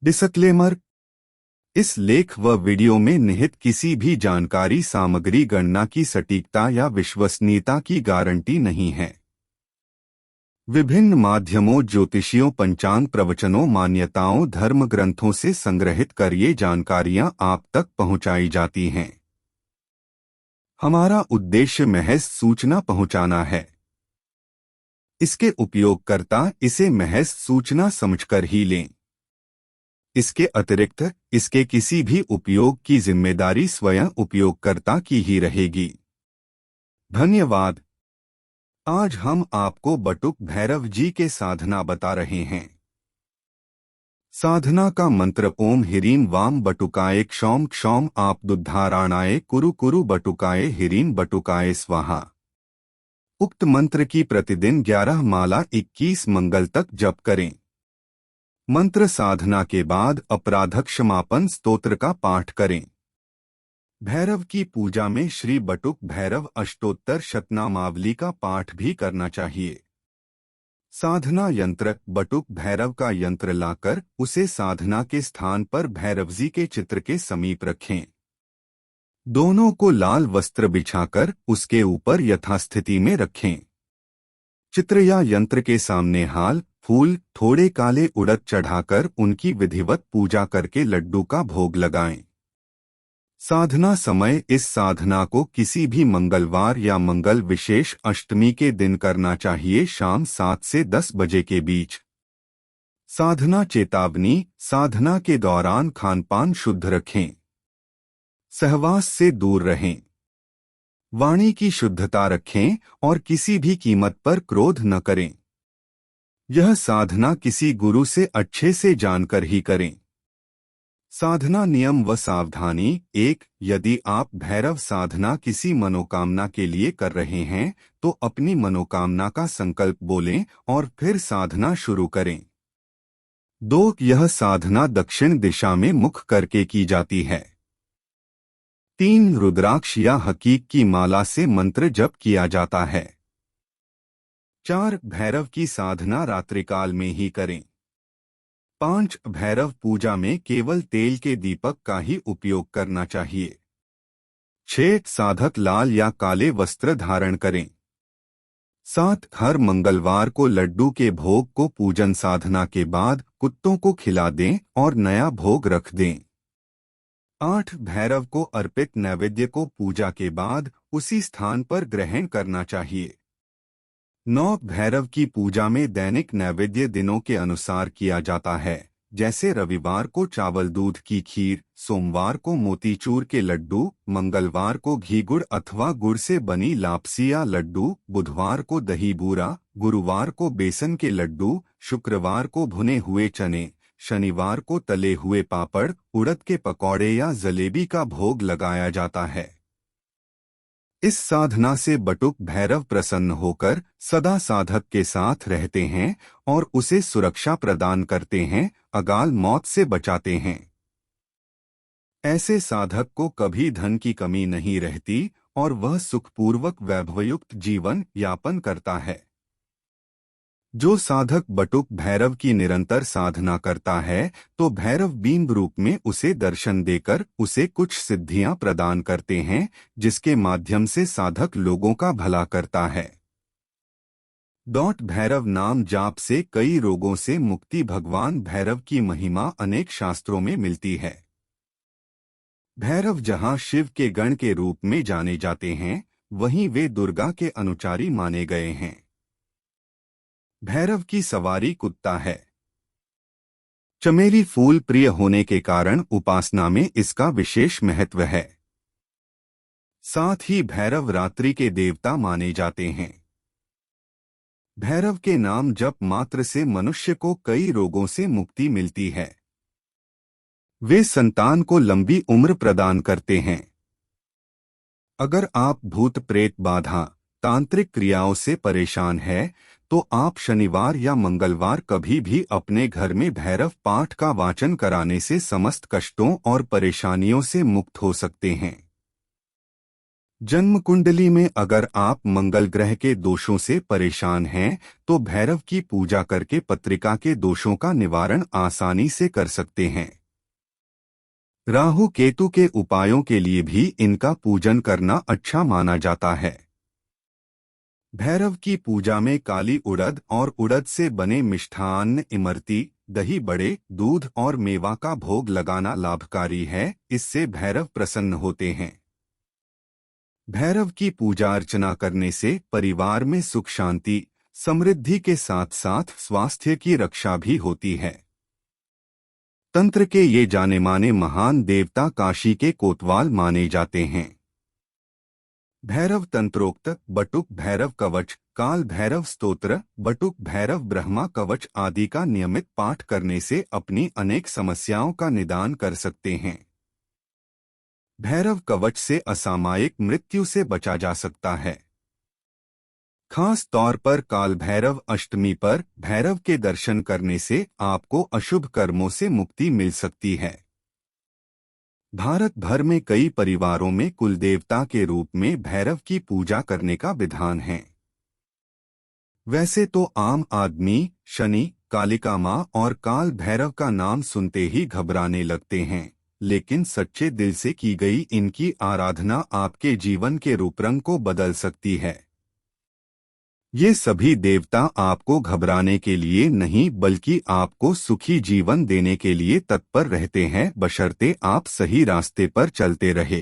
Disclaimer. इस लेख व वीडियो में निहित किसी भी जानकारी सामग्री गणना की सटीकता या विश्वसनीयता की गारंटी नहीं है। विभिन्न माध्यमों, ज्योतिषियों, पंचांग प्रवचनों, मान्यताओं, धर्म ग्रंथों से संग्रहित कर ये जानकारियां आप तक पहुंचाई जाती हैं। हमारा उद्देश्य महज सूचना पहुंचाना है। इसके उपयोगकर्ता इसे महज सूचना समझकर ही लें। इसके अतिरिक्त इसके किसी भी उपयोग की जिम्मेदारी स्वयं उपयोगकर्ता की ही रहेगी। धन्यवाद। आज हम आपको बटुक भैरव जी के साधना बता रहे हैं। साधना का मंत्र ओम ह्रीं वाम बटुकाय क्षौम क्षौम आपदुद्धाराणाय कुरु कुरु बटुकाय ह्रीं बटुकाय स्वाहा। उक्त मंत्र की प्रतिदिन 11 माला 21 मंगल तक जप करें। मंत्र साधना के बाद अपराध क्षमापन स्तोत्र का पाठ करें। भैरव की पूजा में श्री बटुक भैरव अष्टोत्तर शतनामावली का पाठ भी करना चाहिए। साधना यंत्र बटुक भैरव का यंत्र लाकर उसे साधना के स्थान पर भैरवजी के चित्र के समीप रखें। दोनों को लाल वस्त्र बिछाकर उसके ऊपर यथास्थिति में रखें। चित्र या यंत्र के सामने हाल, फूल, थोड़े काले उड़द चढ़ाकर उनकी विधिवत पूजा करके लड्डू का भोग लगाएं। साधना समय इस साधना को किसी भी मंगलवार या मंगल विशेष अष्टमी के दिन करना चाहिए, शाम 7 से 10 बजे के बीच। साधना चेतावनी। साधना के दौरान खानपान शुद्ध रखें। सहवास से दूर रहें। वाणी की शुद्धता रखें और किसी भी कीमत पर क्रोध न करें। यह साधना किसी गुरु से अच्छे से जानकर ही करें। साधना नियम व सावधानी। 1. यदि आप भैरव साधना किसी मनोकामना के लिए कर रहे हैं तो अपनी मनोकामना का संकल्प बोलें और फिर साधना शुरू करें। 2. यह साधना दक्षिण दिशा में मुख करके की जाती है। 3. रुद्राक्ष या हकीक की माला से मंत्र जप किया जाता है। 4. भैरव की साधना रात्रिकाल में ही करें। 5. भैरव पूजा में केवल तेल के दीपक का ही उपयोग करना चाहिए। 6. साधक लाल या काले वस्त्र धारण करें। 7. हर मंगलवार को लड्डू के भोग को पूजन साधना के बाद कुत्तों को खिला दें और नया भोग रख दें। 8. भैरव को अर्पित नैवेद्य को पूजा के बाद उसी स्थान पर ग्रहण करना चाहिए। 9. भैरव की पूजा में दैनिक नैवेद्य दिनों के अनुसार किया जाता है, जैसे रविवार को चावल दूध की खीर, सोमवार को मोतीचूर के लड्डू, मंगलवार को घी गुड़ अथवा गुड़ से बनी लापसी या लड्डू, बुधवार को दही बूरा, गुरुवार को बेसन के लड्डू, शुक्रवार को भुने हुए चने, शनिवार को तले हुए पापड़, उड़द के पकौड़े या जलेबी का भोग लगाया जाता है। इस साधना से बटुक भैरव प्रसन्न होकर सदा साधक के साथ रहते हैं और उसे सुरक्षा प्रदान करते हैं, अकाल मौत से बचाते हैं। ऐसे साधक को कभी धन की कमी नहीं रहती और वह सुखपूर्वक वैभवयुक्त जीवन यापन करता है। जो साधक बटुक भैरव की निरंतर साधना करता है तो भैरव बिंब रूप में उसे दर्शन देकर उसे कुछ सिद्धियां प्रदान करते हैं, जिसके माध्यम से साधक लोगों का भला करता है। भैरव नाम जाप से कई रोगों से मुक्ति। भगवान भैरव की महिमा अनेक शास्त्रों में मिलती है। भैरव जहां शिव के गण के रूप में जाने जाते हैं, वहीं वे दुर्गा के अनुचारी माने गए हैं। भैरव की सवारी कुत्ता है। चमेली फूल प्रिय होने के कारण उपासना में इसका विशेष महत्व है। साथ ही भैरव रात्रि के देवता माने जाते हैं। भैरव के नाम जप मात्र से मनुष्य को कई रोगों से मुक्ति मिलती है। वे संतान को लंबी उम्र प्रदान करते हैं। अगर आप भूत प्रेत बाधा, तांत्रिक क्रियाओं से परेशान हैं, तो आप शनिवार या मंगलवार कभी भी अपने घर में भैरव पाठ का वाचन कराने से समस्त कष्टों और परेशानियों से मुक्त हो सकते हैं। जन्म कुंडली में अगर आप मंगल ग्रह के दोषों से परेशान हैं, तो भैरव की पूजा करके पत्रिका के दोषों का निवारण आसानी से कर सकते हैं। राहु केतु के उपायों के लिए भी इनका पूजन करना अच्छा माना जाता है। भैरव की पूजा में काली उड़द और उड़द से बने मिष्ठान्न, इमरती, दही बड़े, दूध और मेवा का भोग लगाना लाभकारी है। इससे भैरव प्रसन्न होते हैं। भैरव की पूजा अर्चना करने से परिवार में सुख शांति, समृद्धि के साथ साथ स्वास्थ्य की रक्षा भी होती है। तंत्र के ये जाने माने महान देवता काशी के कोतवाल माने जाते हैं। भैरव तंत्रोक्त बटुक भैरव कवच, काल भैरव स्तोत्र, बटुक भैरव ब्रह्मा कवच आदि का नियमित पाठ करने से अपनी अनेक समस्याओं का निदान कर सकते हैं। भैरव कवच से असामयिक मृत्यु से बचा जा सकता है। खास तौर पर काल भैरव अष्टमी पर भैरव के दर्शन करने से आपको अशुभ कर्मों से मुक्ति मिल सकती है। भारत भर में कई परिवारों में कुलदेवता के रूप में भैरव की पूजा करने का विधान है। वैसे तो आम आदमी शनि, कालिका माँ और काल भैरव का नाम सुनते ही घबराने लगते हैं, लेकिन सच्चे दिल से की गई इनकी आराधना आपके जीवन के रूपरंग को बदल सकती है। ये सभी देवता आपको घबराने के लिए नहीं बल्कि आपको सुखी जीवन देने के लिए तत्पर रहते हैं, बशर्ते आप सही रास्ते पर चलते रहे।